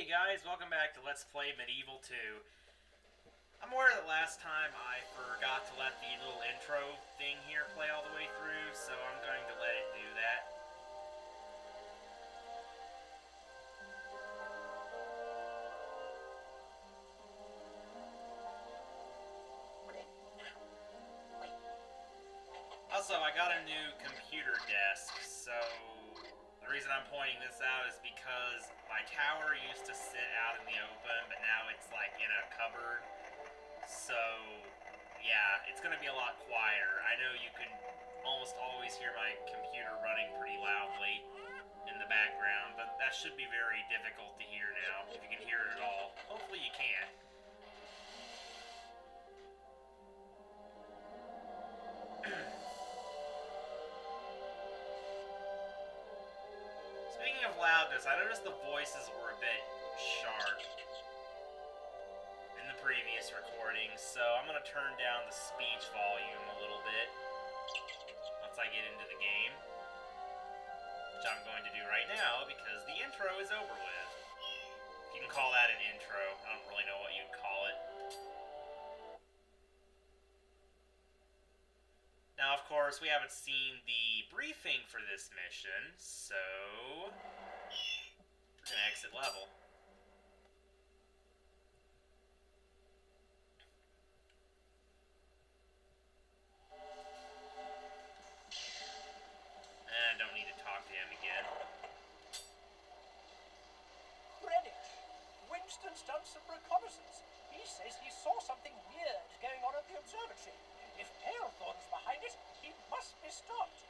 Hey guys, welcome back to Let's Play Medieval 2. I'm aware that last time I forgot to let the little intro thing here play all the way through, so I'm going to let it do that. Also, I got a new computer desk, so the reason I'm pointing this out is because my tower used to sit out in the open, but now it's like in a cupboard. So, yeah, it's going to be a lot quieter. I know you can almost always hear my computer running pretty loudly in the background, but that should be very difficult to hear now, if you can hear it at all. Hopefully you can. Speaking of loudness, I noticed the voices were a bit sharp in the previous recording, so I'm going to turn down the speech volume a little bit once I get into the game, which I'm going to do right now because the intro is over with. If you can call that an intro, I don't really know what you'd call it. Now, of course, we haven't seen the briefing for this mission, so we're going to exit level. I don't need to talk to him again. Greenwich. Winston's done some reconnaissance. He says he saw something weird going on at the observatory. If Palethorn's behind it, he must be stopped.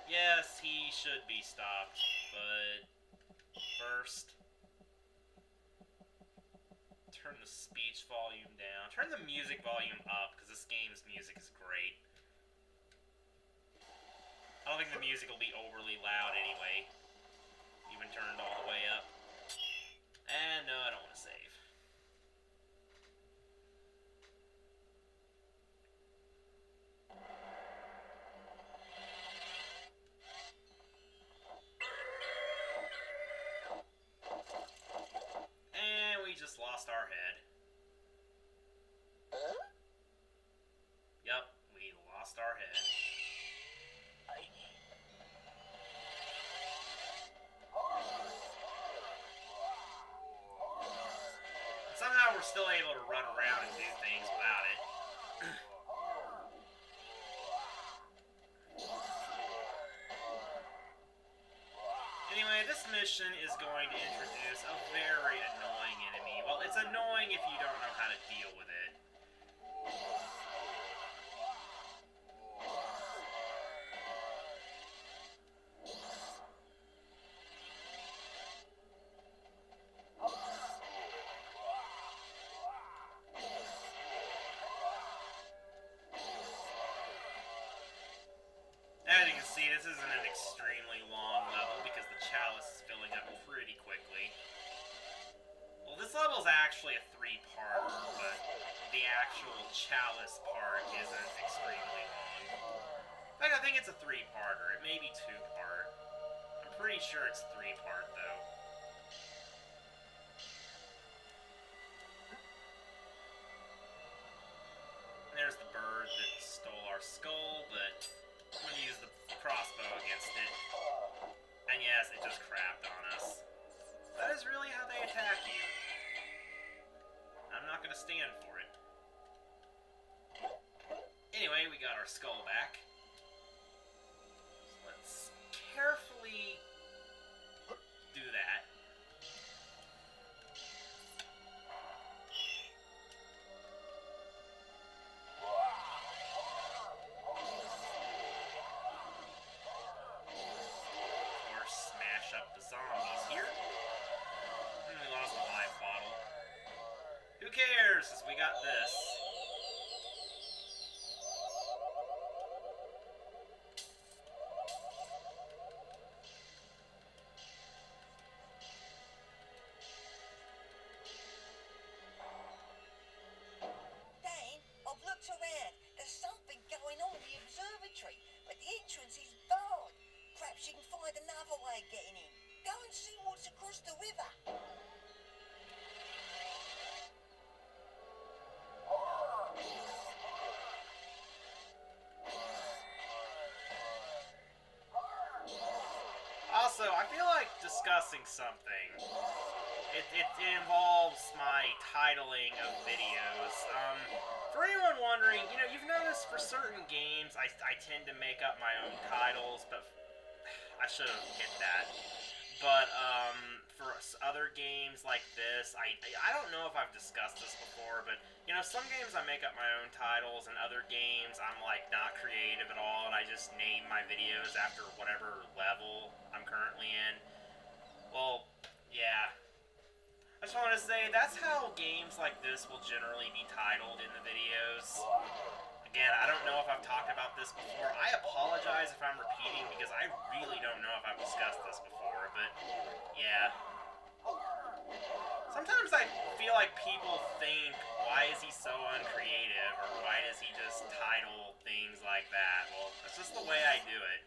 Yes, he should be stopped, but first, turn the speech volume down. Turn the music volume up, because this game's music is great. I don't think the music will be overly loud anyway, even turned all the way up. And no, I don't want to save. And we just lost our head. Yep, we lost our head. Somehow we're still able to run around and do things without it. Anyway, this mission is going to introduce a very annoying enemy. Well, it's annoying if you don't know how to deal with it. As you can see, this isn't an extremely long level because the chalice is filling up pretty quickly. Well, this level is actually a three-parter, but the actual chalice part isn't extremely long. In fact, I think it's a three-parter. It may be two-part. I'm pretty sure it's three-part, though. And there's the bird that stole our skull, but I'm going to use the crossbow against it. And yes, it just crapped on us. That is really how they attack you. I'm not going to stand for it. Anyway, we got our skull back. So let's carefully do that. Up the zombies here. And we lost a life bottle. Who cares, since we got this. Dane, I've looked around. There's something going on in the observatory, but the entrance is barred. Perhaps you can find another way of getting in. Go and see what's across the river. discussing something. It involves my titling of videos. For anyone wondering, you know, you've noticed for certain games, I tend to make up my own titles, but I should have hit that. But, for other games like this, I don't know if I've discussed this before, but, you know, some games I make up my own titles, and other games I'm, like, not creative at all, and I just name my videos after whatever level I'm currently in. Well, yeah. I just want to say, that's how games like this will generally be titled in the videos. Again, I don't know if I've talked about this before. I apologize if I'm repeating, because I really don't know if I've discussed this before, but yeah. Sometimes I feel like people think, why is he so uncreative, or why does he just title things like that? Well, that's just the way I do it.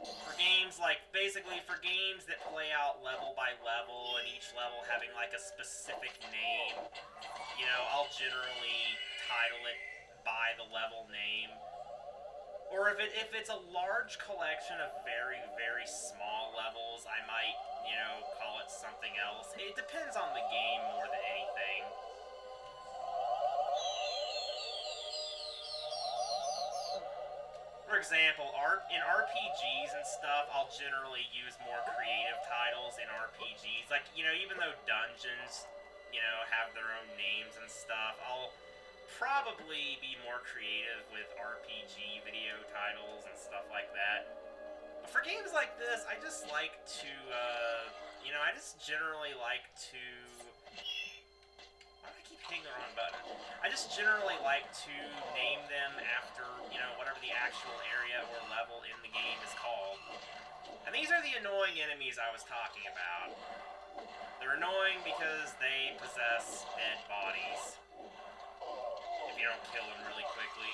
For games like, basically for games that play out level by level, and each level having like a specific name, you know, I'll generally title it by the level name. Or if it's a large collection of very, very small levels, I might, you know, call it something else. It depends on the game more than anything. For example, in RPGs and stuff, I'll generally use more creative titles in RPGs. Like, you know, even though dungeons, you know, have their own names and stuff, I'll probably be more creative with RPG video titles and stuff like that. But for games like this, I just like to, you know, I just generally like to... Why do I keep hitting the wrong button? I just generally like to name them after, you know, whatever the actual area or level in the game is called. And these are the annoying enemies I was talking about. They're annoying because they possess dead bodies. If you don't kill them really quickly.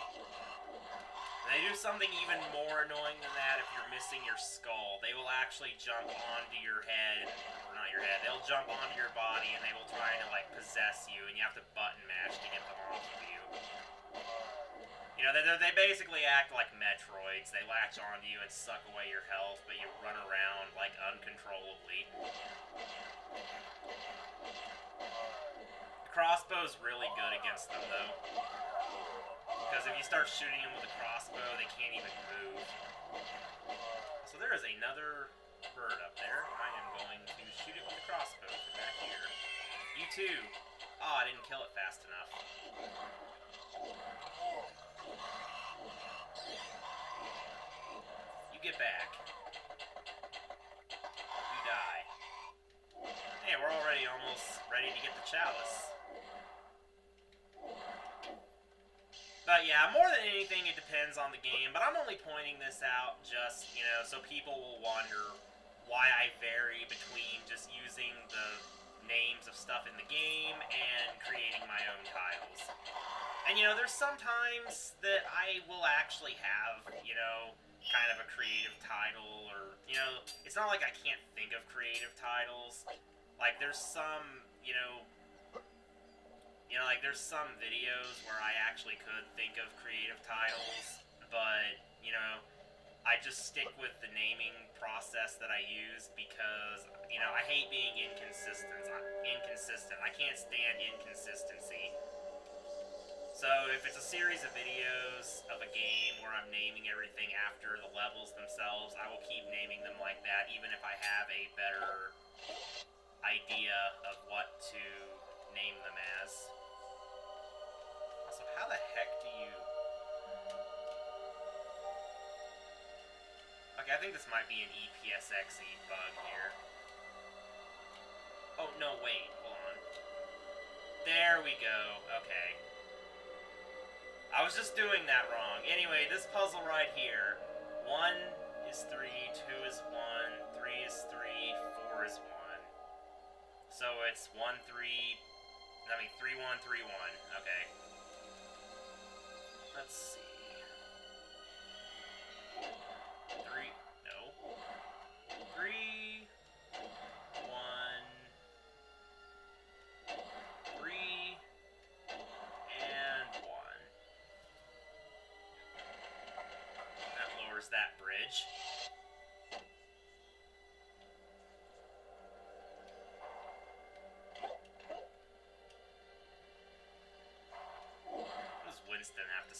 And they do something even more annoying than that if you're missing your skull. They will actually jump onto your head, or not your head, they'll jump onto your body and they will try to, like, possess you, and you have to button mash to get them off of you. You know, they basically act like Metroids. They latch onto you and suck away your health, but you run around, like, uncontrollably. The crossbow's really good against them, though. Because if you start shooting them with a crossbow, they can't even move. So there is another bird up there. I am going to shoot it with a crossbow from back here. You too. Oh, I didn't kill it fast enough. You get back. You die. Hey, we're already almost ready to get the chalice. But yeah, more than anything, it depends on the game. But I'm only pointing this out just, you know, so people will wonder why I vary between just using the names of stuff in the game and creating my own titles. And, you know, there's sometimes that I will actually have, you know, kind of a creative title, or, you know, it's not like I can't think of creative titles. Like, there's some, you know, like, there's some videos where I actually could think of creative titles, but, you know, I just stick with the naming process that I use because, you know, I hate being inconsistent. I can't stand inconsistency. So, if it's a series of videos of a game where I'm naming everything after the levels themselves, I will keep naming them like that, even if I have a better idea of what to name them as. So how the heck do you... Okay, I think this might be an EPSXE bug here. Oh, no, wait, hold on. There we go, okay. I was just doing that wrong. Anyway, this puzzle right here. 1 is 3, 2 is 1, 3 is 3, 4 is 1. So it's 1, 3... I mean, 3, 1, 3, 1. Okay. Let's see. 3, no. 3, 1, 3, and 1. That lowers that bridge.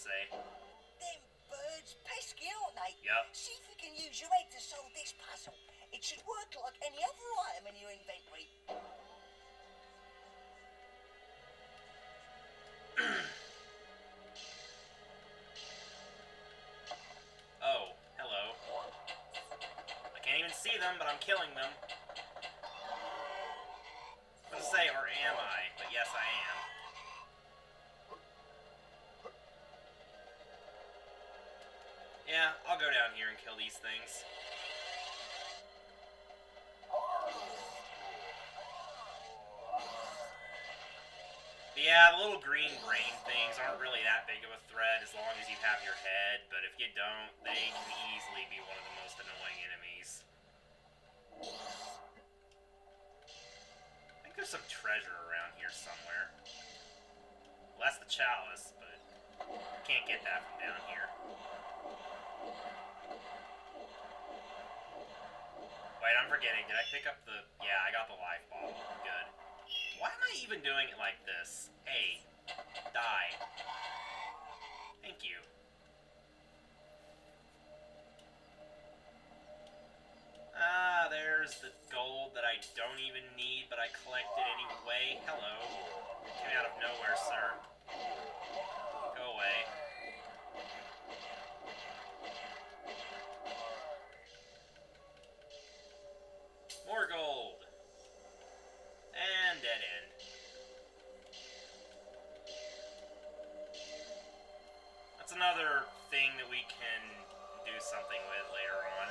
say? Them birds pesky, aren't they? Yep. See if you can use your head to solve this puzzle. It should work like any other item in your inventory. Oh, hello. I can't even see them, but I'm killing them. I was gonna say, or am I? But yes, I am. Yeah, I'll go down here and kill these things. But yeah, the little green brain things aren't really that big of a threat as long as you have your head, but if you don't, they can easily be one of the most annoying enemies. I think there's some treasure around here somewhere. Well, that's the chalice, but can't get that from down here. Wait, I'm forgetting. Did I pick up the... Yeah, I got the life bottle. Good. Why am I even doing it like this? Hey, die. Thank you. Ah, there's the gold that I don't even need, but I collected anyway. Hello. Came out of nowhere, sir. Go away. More gold. And dead end. That's another thing that we can do something with later on.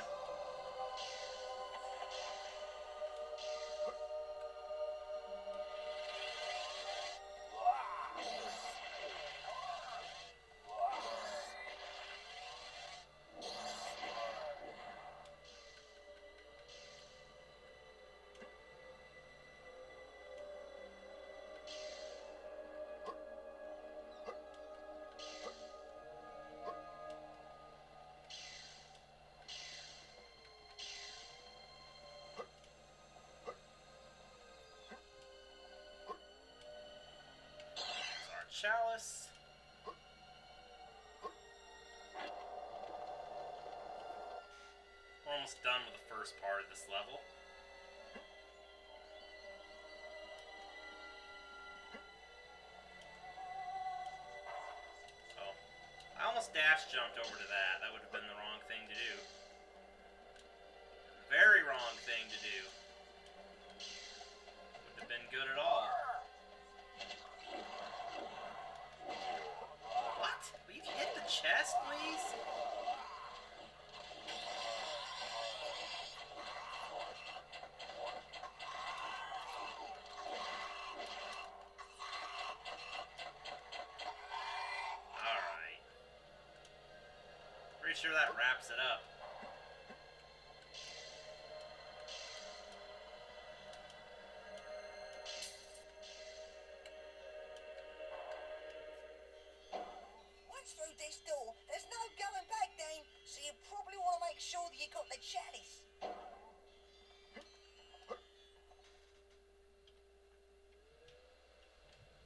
Chalice. We're almost done with the first part of this level. Oh. I almost dash jumped over to that. That would have been the wrong thing to do. Very wrong thing to do. Wouldn't have been good at all. Hit the chest, please? Alright. Pretty sure that wraps it up. Through this door, there's no going back, Dane, so you probably want to make sure that you got the chalice.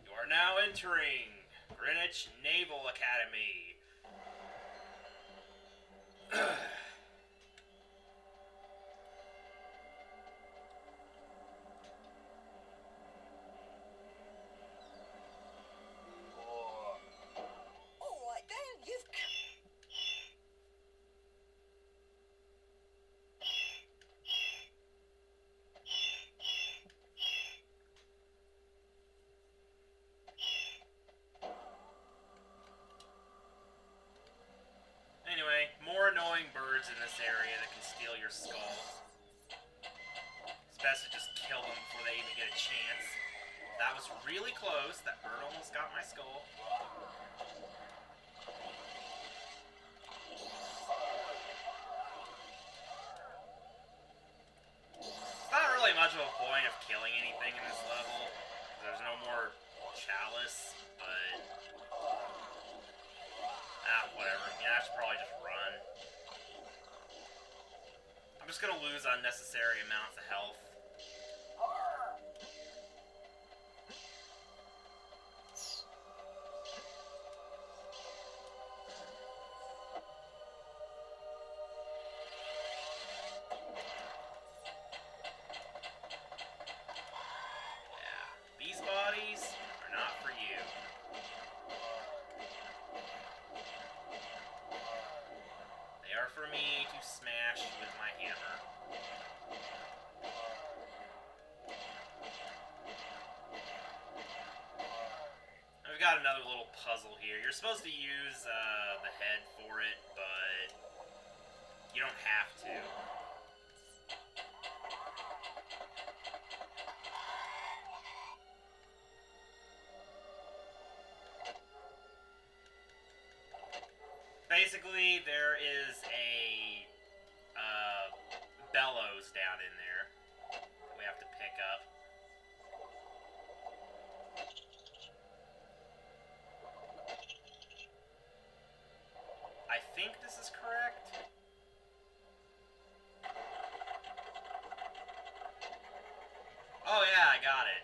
You are now entering Greenwich Naval Academy. Anyway, more annoying birds in this area that can steal your skull. It's best to just kill them before they even get a chance. That was really close. That bird almost got my skull. It's not really much of a point of killing anything in this level. There's no more chalice, but... whatever. Yeah, I should probably just run. I'm just gonna lose unnecessary amounts of health. got another little puzzle here. You're supposed to use the head for it, but you don't have to. Basically, there is a bellows down in there that we have to pick up. I think this is correct. Oh yeah, I got it.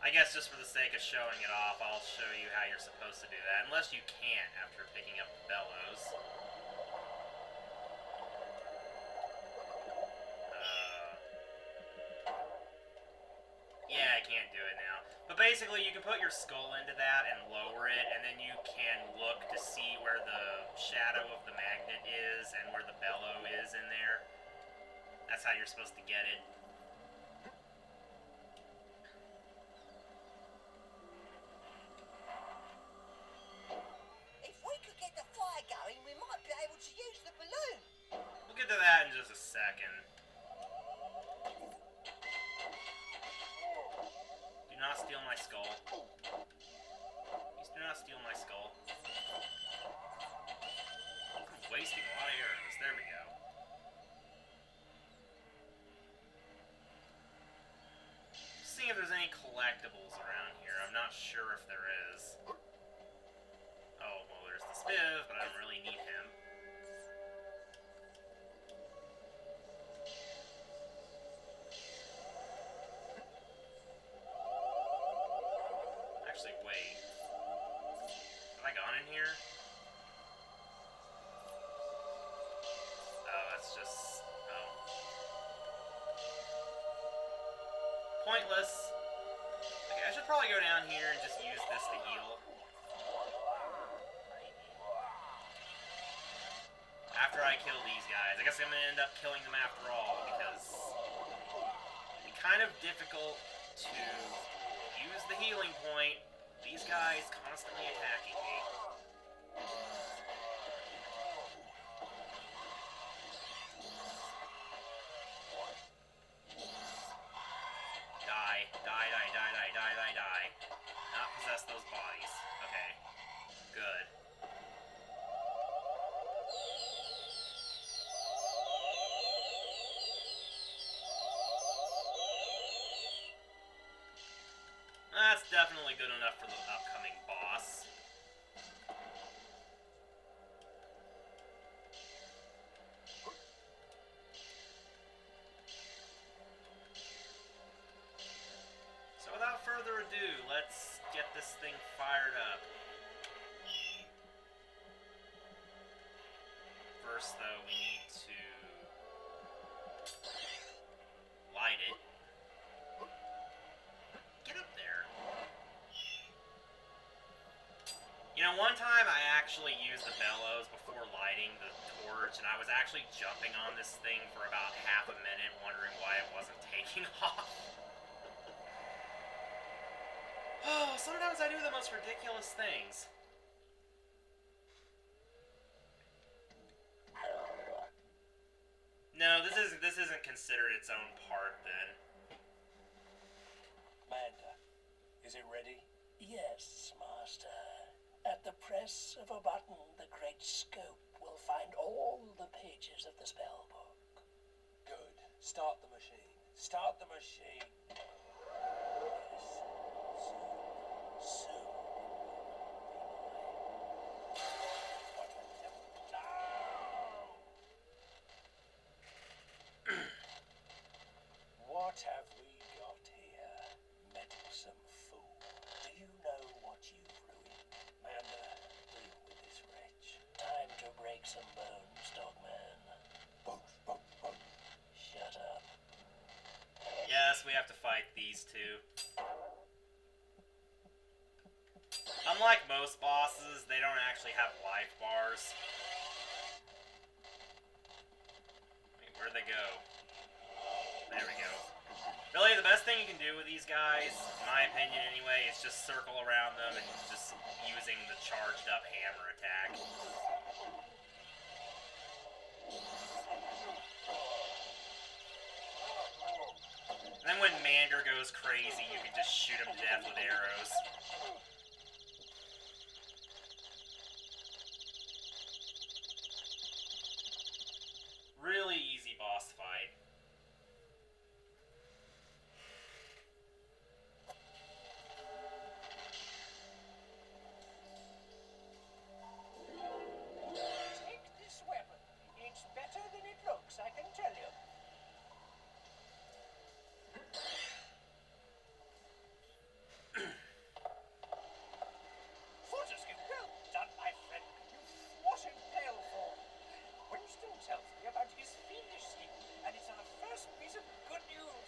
I guess just for the sake of showing it off, I'll show you how you're supposed to do that. Unless you can't after picking up the bellows. Yeah, I can't do it now. But basically, you can put your skull into that and lower it, and then you can look to see where the shadow of the magnet is and where the bellow is in there. That's how you're supposed to get it. If we could get the fire going, we might be able to use the balloon. We'll get to that in just a second. Do not steal my skull. Please do not steal my skull. I'm wasting a lot of arrows. There we go. Seeing if there's any collectibles around here. I'm not sure if there is. Oh, well, there's the spiv, but I don't really need him. Actually, wait. Have I gone in here? Oh, that's just... oh. Pointless. Okay, I should probably go down here and just use this to heal. After I kill these guys. I guess I'm gonna end up killing them after all, because it's kind of difficult to use the healing point. These guys constantly attacking me. Die. Die, die, die, die, die, die, die. Not possess those bodies. Okay. Good. That's definitely good enough for the upcoming boss. So without further ado, let's get this thing fired up. First, though, we need to light it. Get up there. You know, one time I actually used the bellows before lighting the torch, and I was actually jumping on this thing for about half a minute, wondering why it wasn't taking off. Oh, sometimes I do the most ridiculous things. No, this isn't considered its own part then. Mander, is it ready? Yes, Master. At the press of a button, the great scope will find all the pages of the spell book. Good. Start the machine. Start the machine. Yes. Soon. What have we got here? Meddlesome fool. Do you know what you've ruined? Mander, deal with this wretch. Time to break some bones, Dogman. Bones. Shut up. Yes, we have to fight these two. unlike most bosses, they don't actually have life bars. Wait, where'd they go? There we go. Really, the best thing you can do with these guys, in my opinion anyway, is just circle around them and just using the charged up hammer attack. And then when Mander goes crazy, you can just shoot him to death with arrows. Really easy boss fight. Take this weapon. It's better than it looks, I can tell you. Fortescue, well done, my friend. You thwarted Palethorn. Winston tells me about his fiendish scheme, and it's our first piece of good news.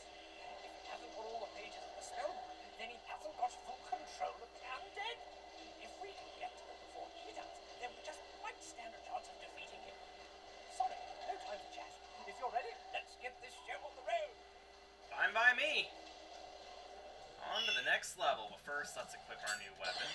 If he hasn't got all the pages of the spellbook, then he hasn't got full control of the undead. If we can get to them before he does, then we just might stand a chance of defeating him. Sorry, no time to chat. If you're ready, let's get this show on the road. Fine by me. On to the next level, but first let's equip our new weapon.